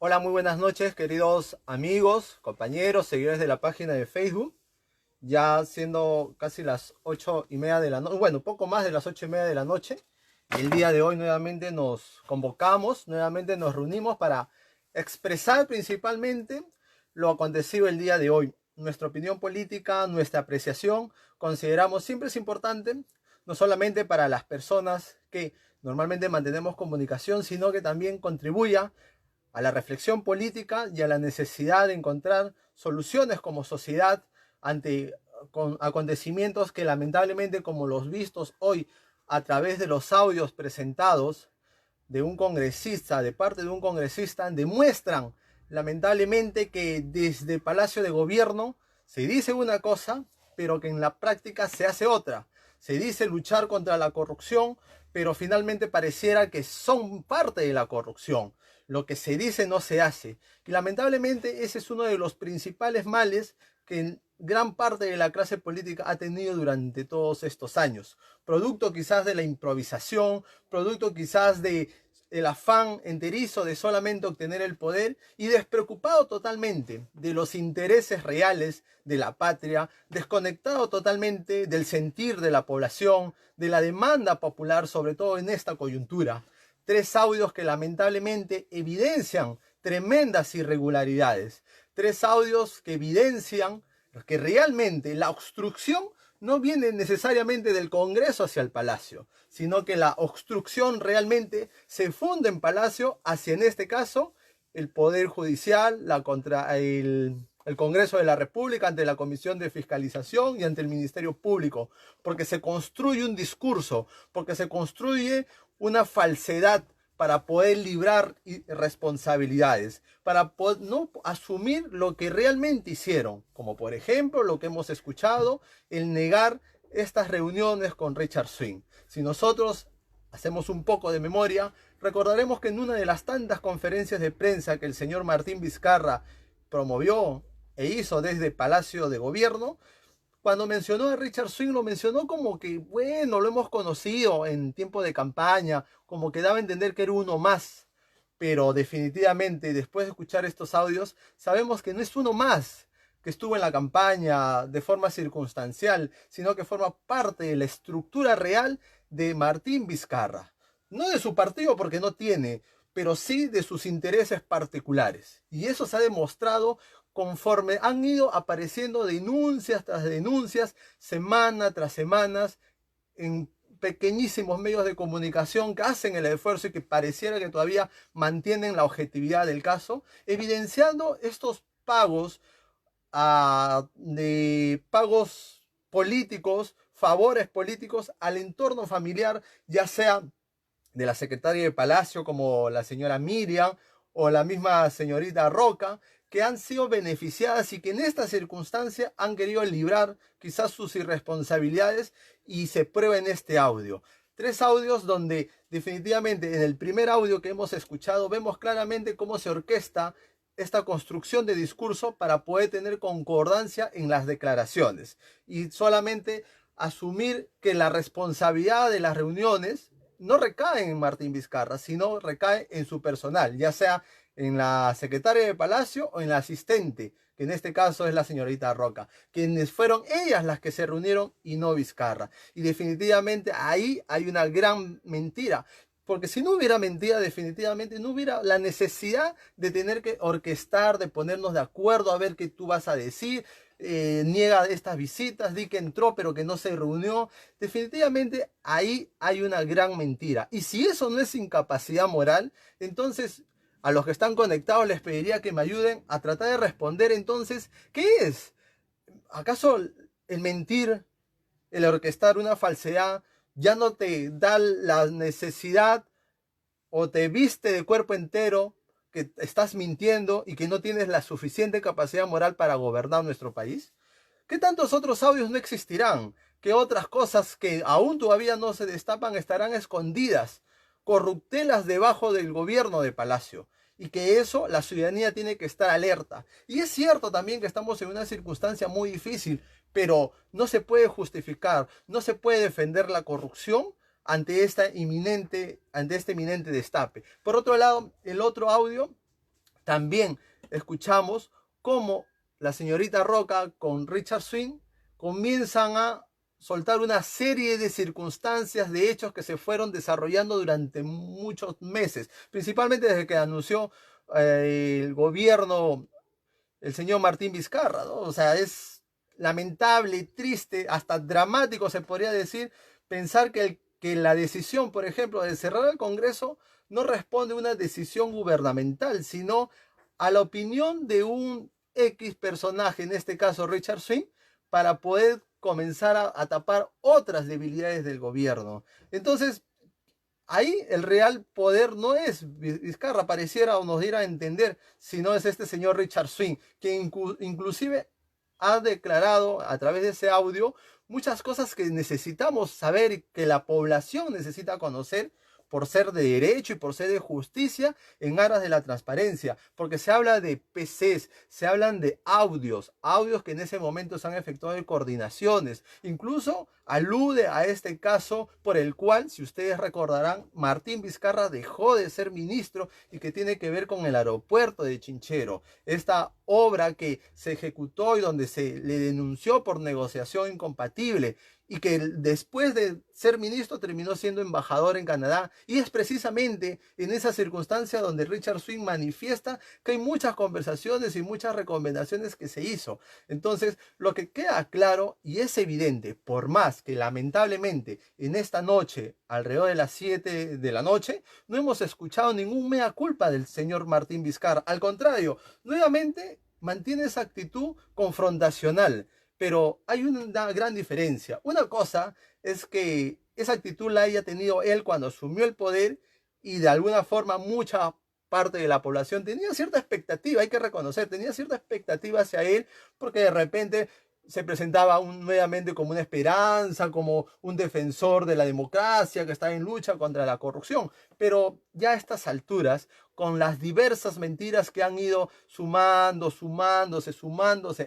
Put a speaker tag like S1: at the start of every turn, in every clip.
S1: Hola, muy buenas noches, queridos amigos, compañeros, seguidores de la página de Facebook. Ya siendo casi las 8:30 de la noche, bueno, poco más de las 8:30 de la noche. El día de hoy nuevamente nos convocamos, nuevamente nos reunimos para expresar principalmente lo acontecido el día de hoy. Nuestra opinión política, nuestra apreciación, consideramos siempre es importante, no solamente para las personas que normalmente mantenemos comunicación, sino que también contribuya a la reflexión política y a la necesidad de encontrar soluciones como sociedad ante acontecimientos que lamentablemente, como los vistos hoy a través de los audios presentados de un congresista, de parte de un congresista, demuestran lamentablemente que desde Palacio de Gobierno se dice una cosa, pero que en la práctica se hace otra. Se dice luchar contra la corrupción, pero finalmente pareciera que son parte de la corrupción. Lo que se dice no se hace. Y lamentablemente ese es uno de los principales males que gran parte de la clase política ha tenido durante todos estos años. Producto quizás de la improvisación, producto quizás de el afán enterizo de solamente obtener el poder y despreocupado totalmente de los intereses reales de la patria, desconectado totalmente del sentir de la población, de la demanda popular, sobre todo en esta coyuntura. Tres audios que lamentablemente evidencian tremendas irregularidades. Tres audios que evidencian que realmente la obstrucción no viene necesariamente del Congreso hacia el Palacio, sino que la obstrucción realmente se funda en Palacio hacia, en este caso, el Poder Judicial, el Congreso de la República, ante la Comisión de Fiscalización y ante el Ministerio Público, porque se construye un discurso, porque se construye una falsedad para poder librar responsabilidades, para no asumir lo que realmente hicieron, como por ejemplo lo que hemos escuchado, el negar estas reuniones con Richard Swing. Si nosotros hacemos un poco de memoria, recordaremos que en una de las tantas conferencias de prensa que el señor Martín Vizcarra promovió e hizo desde Palacio de Gobierno, cuando mencionó a Richard Swing, lo mencionó como que, bueno, lo hemos conocido en tiempo de campaña, como que daba a entender que era uno más. Pero definitivamente, después de escuchar estos audios, sabemos que no es uno más que estuvo en la campaña de forma circunstancial, sino que forma parte de la estructura real de Martín Vizcarra. No de su partido porque no tiene, pero sí de sus intereses particulares. Y eso se ha demostrado conforme han ido apareciendo denuncias tras denuncias, semana tras semana, en pequeñísimos medios de comunicación que hacen el esfuerzo y que pareciera que todavía mantienen la objetividad del caso, evidenciando estos pagos de pagos políticos, favores políticos al entorno familiar, ya sea de la secretaria de Palacio como la señora Miriam o la misma señorita Roca, que han sido beneficiadas y que en esta circunstancia han querido librar quizás sus irresponsabilidades y se prueba en este audio. Tres audios donde definitivamente en el primer audio que hemos escuchado vemos claramente cómo se orquesta esta construcción de discurso para poder tener concordancia en las declaraciones y solamente asumir que la responsabilidad de las reuniones no recae en Martín Vizcarra, sino recae en su personal, ya sea en la secretaria de Palacio o en la asistente, que en este caso es la señorita Roca, quienes fueron ellas las que se reunieron y no Vizcarra. Y definitivamente ahí hay una gran mentira, porque si no hubiera mentira, definitivamente no hubiera la necesidad de tener que orquestar, de ponernos de acuerdo a ver qué tú vas a decir, niega estas visitas, di que entró pero que no se reunió. Definitivamente ahí hay una gran mentira. Y si eso no es incapacidad moral, entonces a los que están conectados les pediría que me ayuden a tratar de responder entonces, ¿qué es? ¿Acaso el mentir, el orquestar una falsedad, ya no te da la necesidad o te viste de cuerpo entero que estás mintiendo y que no tienes la suficiente capacidad moral para gobernar nuestro país? ¿Qué tantos otros audios no existirán? ¿Qué otras cosas que aún todavía no se destapan estarán escondidas, corruptelas debajo del gobierno de Palacio? Y que eso la ciudadanía tiene que estar alerta. Y es cierto también que estamos en una circunstancia muy difícil, pero no se puede justificar, no se puede defender la corrupción ante este inminente destape. Por otro lado, el otro audio También escuchamos cómo la señorita Roca con Richard Swing comienzan a soltar una serie de circunstancias, de hechos que se fueron desarrollando durante muchos meses, principalmente desde que anunció el gobierno el señor Martín Vizcarra, ¿no? O sea, es lamentable, triste, hasta dramático se podría decir, pensar que la decisión, por ejemplo, de cerrar el Congreso no responde a una decisión gubernamental, sino a la opinión de un X personaje, en este caso Richard Swing, para poder comenzar a tapar otras debilidades del gobierno. Entonces, ahí el real poder no es Vizcarra, pareciera o nos diera a entender, sino es este señor Richard Swing, que inclusive ha declarado a través de ese audio muchas cosas que necesitamos saber y que la población necesita conocer por ser de derecho y por ser de justicia en aras de la transparencia, porque se habla de PCs, se hablan de audios que en ese momento se han efectuado de coordinaciones, incluso alude a este caso por el cual, si ustedes recordarán, Martín Vizcarra dejó de ser ministro y que tiene que ver con el aeropuerto de Chinchero, esta obra que se ejecutó y donde se le denunció por negociación incompatible y que después de ser ministro terminó siendo embajador en Canadá. Y es precisamente en esa circunstancia donde Richard Swing manifiesta que hay muchas conversaciones y muchas recomendaciones que se hizo. Entonces, lo que queda claro y es evidente, por más que lamentablemente en esta noche, alrededor de las 7 de la noche, no hemos escuchado ningún mea culpa del señor Martín Vizcarra. Al contrario, nuevamente mantiene esa actitud confrontacional. Pero hay una gran diferencia. Una cosa es que esa actitud la haya tenido él cuando asumió el poder y de alguna forma mucha parte de la población tenía cierta expectativa, hay que reconocer, tenía cierta expectativa hacia él porque de repente se presentaba nuevamente como una esperanza, como un defensor de la democracia que está en lucha contra la corrupción. Pero ya a estas alturas, con las diversas mentiras que han ido sumándose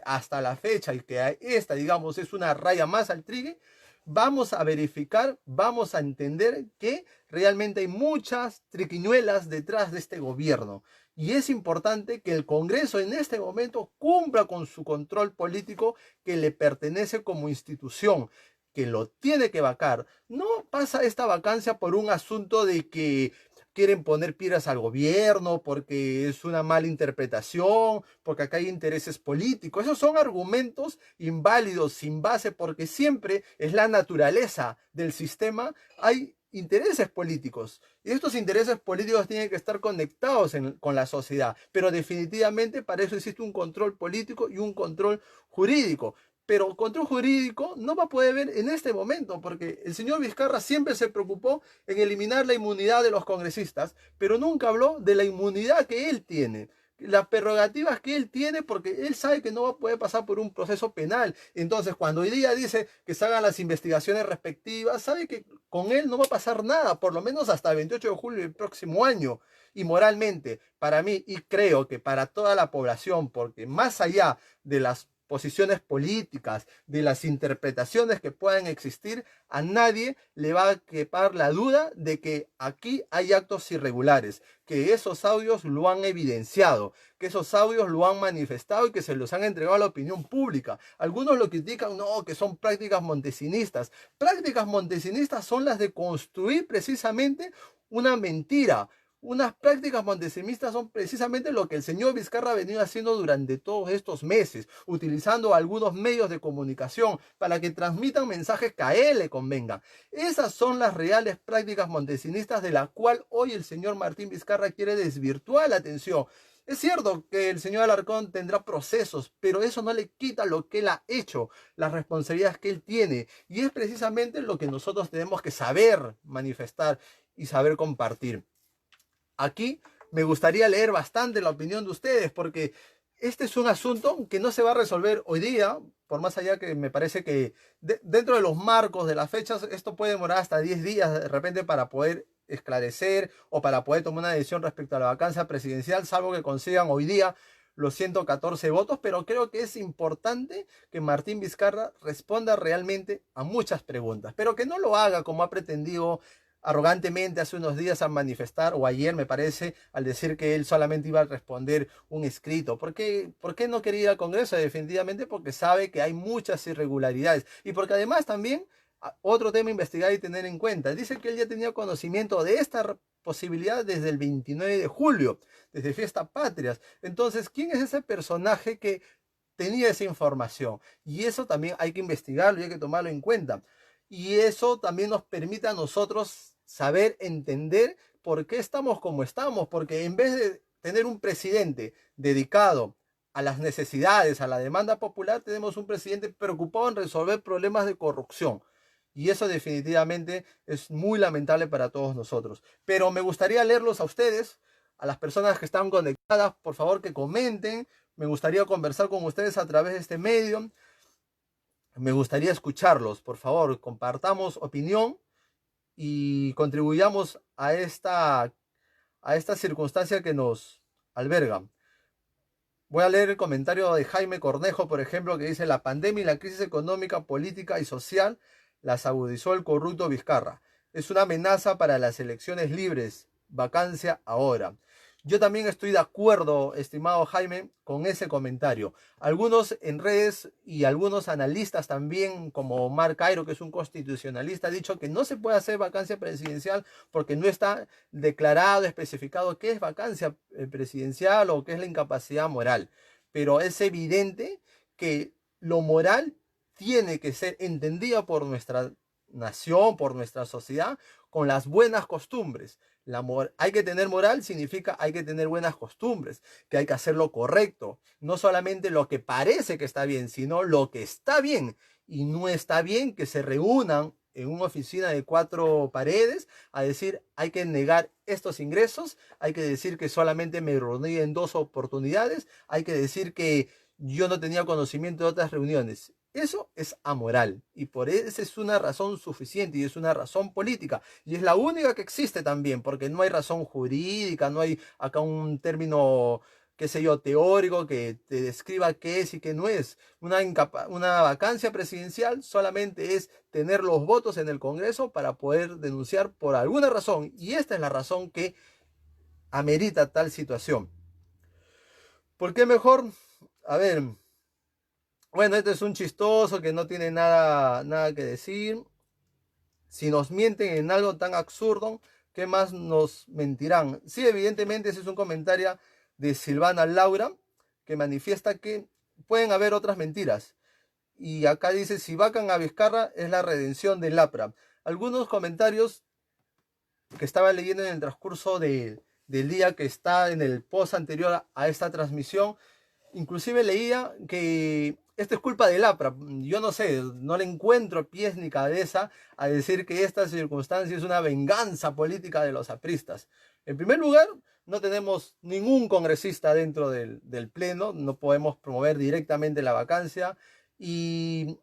S1: hasta la fecha y que esta, digamos, es una raya más al trigue, vamos a verificar, vamos a entender que realmente hay muchas triquiñuelas detrás de este gobierno. Y es importante que el Congreso en este momento cumpla con su control político que le pertenece como institución, que lo tiene que vacar. No pasa esta vacancia por un asunto de que quieren poner piedras al gobierno, porque es una mala interpretación, porque acá hay intereses políticos. Esos son argumentos inválidos, sin base, porque siempre es la naturaleza del sistema. Hay intereses políticos y estos intereses políticos tienen que estar conectados con la sociedad, pero definitivamente para eso existe un control político y un control jurídico. Pero control jurídico no va a poder ver en este momento, porque el señor Vizcarra siempre se preocupó en eliminar la inmunidad de los congresistas, pero nunca habló de la inmunidad que él tiene, las prerrogativas que él tiene, porque él sabe que no va a poder pasar por un proceso penal. Entonces, cuando hoy día dice que se hagan las investigaciones respectivas, sabe que con él no va a pasar nada, por lo menos hasta el 28 de julio del próximo año. Y moralmente, para mí, y creo que para toda la población, porque más allá de las posiciones políticas, de las interpretaciones que puedan existir, a nadie le va a quepar la duda de que aquí hay actos irregulares, que esos audios lo han evidenciado, que esos audios lo han manifestado y que se los han entregado a la opinión pública. Algunos lo critican, no, que son prácticas montesinistas. Prácticas montesinistas son las de construir precisamente una mentira. Unas prácticas montesinistas son precisamente lo que el señor Vizcarra ha venido haciendo durante todos estos meses, utilizando algunos medios de comunicación para que transmitan mensajes que a él le convengan. Esas son las reales prácticas montesinistas de la cual hoy el señor Martín Vizcarra quiere desvirtuar la atención. Es cierto que el señor Alarcón tendrá procesos, pero eso no le quita lo que él ha hecho, las responsabilidades que él tiene. Y es precisamente lo que nosotros tenemos que saber manifestar y saber compartir. Aquí me gustaría leer bastante la opinión de ustedes, porque este es un asunto que no se va a resolver hoy día, por más allá que me parece que dentro de los marcos de las fechas, esto puede demorar hasta 10 días de repente para poder esclarecer o para poder tomar una decisión respecto a la vacancia presidencial, salvo que consigan hoy día los 114 votos, pero creo que es importante que Martín Vizcarra responda realmente a muchas preguntas, pero que no lo haga como ha pretendido arrogantemente hace unos días a manifestar, o ayer me parece, al decir que él solamente iba a responder un escrito. ¿Por qué no quería ir al Congreso? Definitivamente porque sabe que hay muchas irregularidades y porque además también otro tema a investigar y tener en cuenta. Dice que él ya tenía conocimiento de esta posibilidad desde el 29 de julio, desde Fiestas Patrias. Entonces, ¿quién es ese personaje que tenía esa información? Y eso también hay que investigarlo y hay que tomarlo en cuenta. Y eso también nos permite a nosotros saber, entender por qué estamos como estamos, porque en vez de tener un presidente dedicado a las necesidades, a la demanda popular, tenemos un presidente preocupado en resolver problemas de corrupción. Y eso definitivamente es muy lamentable para todos nosotros. Pero me gustaría leerlos a ustedes, a las personas que están conectadas, por favor que comenten. Me gustaría conversar con ustedes a través de este medio. Me gustaría escucharlos. Por favor, compartamos opinión y contribuyamos a esta circunstancia que nos alberga. Voy a leer el comentario de Jaime Cornejo, por ejemplo, que dice: la pandemia y la crisis económica, política y social las agudizó el corrupto Vizcarra. Es una amenaza para las elecciones libres. Vacancia ahora. Yo también estoy de acuerdo, estimado Jaime, con ese comentario. Algunos en redes y algunos analistas también, como Mark Cairo, que es un constitucionalista, ha dicho que no se puede hacer vacancia presidencial porque no está declarado, especificado qué es vacancia presidencial o qué es la incapacidad moral. Pero es evidente que lo moral tiene que ser entendido por nuestra nación, por nuestra sociedad, con las buenas costumbres. Hay que tener moral significa hay que tener buenas costumbres, que hay que hacer lo correcto, no solamente lo que parece que está bien, sino lo que está bien. Y no está bien que se reúnan en una oficina de 4 paredes a decir hay que negar estos ingresos, hay que decir que solamente me reuní en 2 oportunidades, hay que decir que yo no tenía conocimiento de otras reuniones. Eso es amoral y por eso es una razón suficiente y es una razón política y es la única que existe también, porque no hay razón jurídica, no hay acá un término, qué sé yo, teórico que te describa qué es y qué no es. Una vacancia presidencial solamente es tener los votos en el Congreso para poder denunciar por alguna razón, y esta es la razón que amerita tal situación. ¿Por qué mejor? A ver, bueno, este es un chistoso que no tiene nada que decir. Si nos mienten en algo tan absurdo, ¿qué más nos mentirán? Sí, evidentemente ese es un comentario de Silvana Laura, que manifiesta que pueden haber otras mentiras. Y acá dice: si vacan a Vizcarra es la redención del APRA. Algunos comentarios que estaba leyendo en el transcurso del día, que está en el post anterior a esta transmisión, inclusive leía que esto es culpa del APRA. Yo no sé, no le encuentro pies ni cabeza a decir que esta circunstancia es una venganza política de los apristas. En primer lugar, no tenemos ningún congresista dentro del pleno, no podemos promover directamente la vacancia y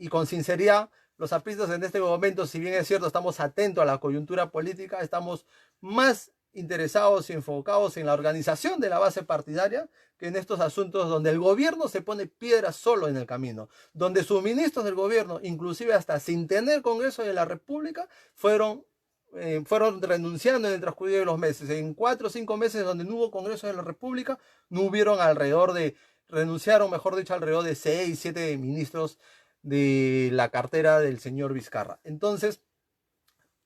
S1: con sinceridad, los apristas en este momento, si bien es cierto, estamos atentos a la coyuntura política, estamos más interesados y enfocados en la organización de la base partidaria que en estos asuntos donde el gobierno se pone piedra solo en el camino, donde sus ministros del gobierno, inclusive hasta sin tener Congreso de la República, fueron renunciando en el transcurso de los meses. En 4 o 5 meses donde no hubo Congreso de la República, no hubieron renunciaron, mejor dicho, alrededor de 6, 7 ministros de la cartera del señor Vizcarra. Entonces,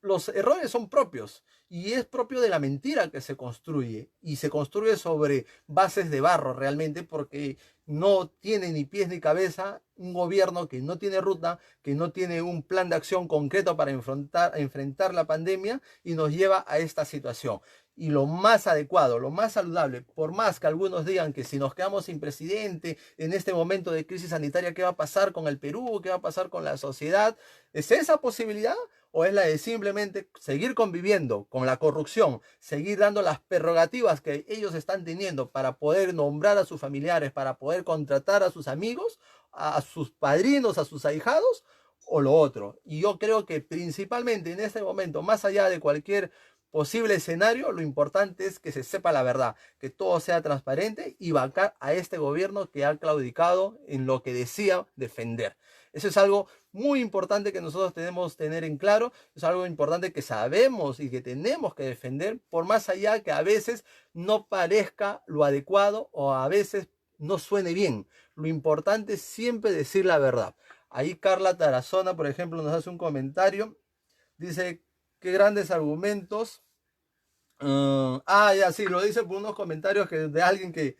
S1: los errores son propios y es propio de la mentira que se construye, y se construye sobre bases de barro realmente, porque no tiene ni pies ni cabeza un gobierno que no tiene ruta, que no tiene un plan de acción concreto para enfrentar la pandemia, y nos lleva a esta situación. Y lo más adecuado, lo más saludable, por más que algunos digan que si nos quedamos sin presidente en este momento de crisis sanitaria, ¿qué va a pasar con el Perú? ¿Qué va a pasar con la sociedad? ¿Es esa posibilidad? ¿O es la de simplemente seguir conviviendo con la corrupción, seguir dando las prerrogativas que ellos están teniendo para poder nombrar a sus familiares, para poder contratar a sus amigos, a sus padrinos, a sus ahijados, o lo otro? Y yo creo que principalmente en este momento, más allá de cualquier posible escenario, lo importante es que se sepa la verdad, que todo sea transparente y vacar a este gobierno que ha claudicado en lo que decía defender. Eso es algo muy importante que nosotros tenemos que tener en claro, es algo importante que sabemos y que tenemos que defender, por más allá que a veces no parezca lo adecuado o a veces no suene bien. Lo importante es siempre decir la verdad. Ahí Carla Tarazona, por ejemplo, nos hace un comentario. Dice, qué grandes argumentos. Ya sí, lo dice por unos comentarios de alguien que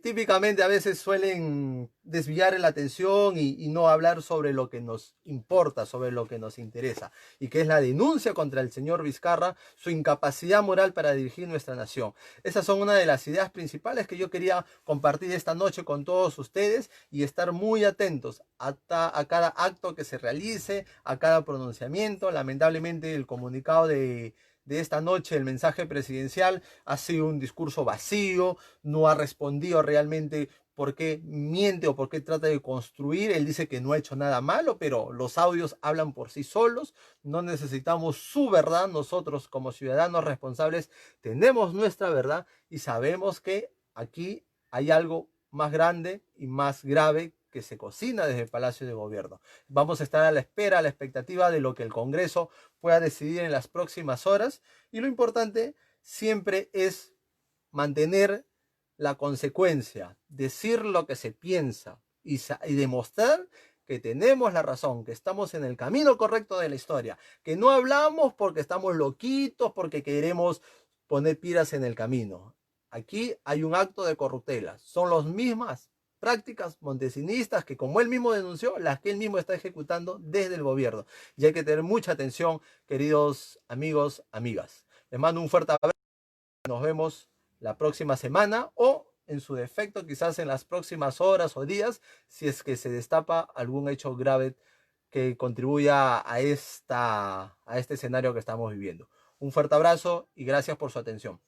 S1: típicamente a veces suelen desviar la atención y no hablar sobre lo que nos importa, sobre lo que nos interesa, y que es la denuncia contra el señor Vizcarra, su incapacidad moral para dirigir nuestra nación. Esas son una de las ideas principales que yo quería compartir esta noche con todos ustedes y estar muy atentos a cada acto que se realice, a cada pronunciamiento. Lamentablemente el comunicado de esta noche, el mensaje presidencial ha sido un discurso vacío, no ha respondido realmente por qué miente o por qué trata de construir. Él dice que no ha hecho nada malo, pero los audios hablan por sí solos. No necesitamos su verdad. Nosotros como ciudadanos responsables tenemos nuestra verdad y sabemos que aquí hay algo más grande y más grave que se cocina desde el Palacio de Gobierno. Vamos a estar a la espera, a la expectativa de lo que el Congreso pueda decidir en las próximas horas, y lo importante siempre es mantener la consecuencia, decir lo que se piensa y demostrar que tenemos la razón, que estamos en el camino correcto de la historia, que no hablamos porque estamos loquitos, porque queremos poner piras en el camino. Aquí hay un acto de corruptela, son las mismas prácticas montesinistas que, como él mismo denunció, las que él mismo está ejecutando desde el gobierno. Y hay que tener mucha atención, queridos amigos, amigas. Les mando un fuerte abrazo. Nos vemos la próxima semana o, en su defecto, quizás en las próximas horas o días, si es que se destapa algún hecho grave que contribuya a este escenario que estamos viviendo. Un fuerte abrazo y gracias por su atención.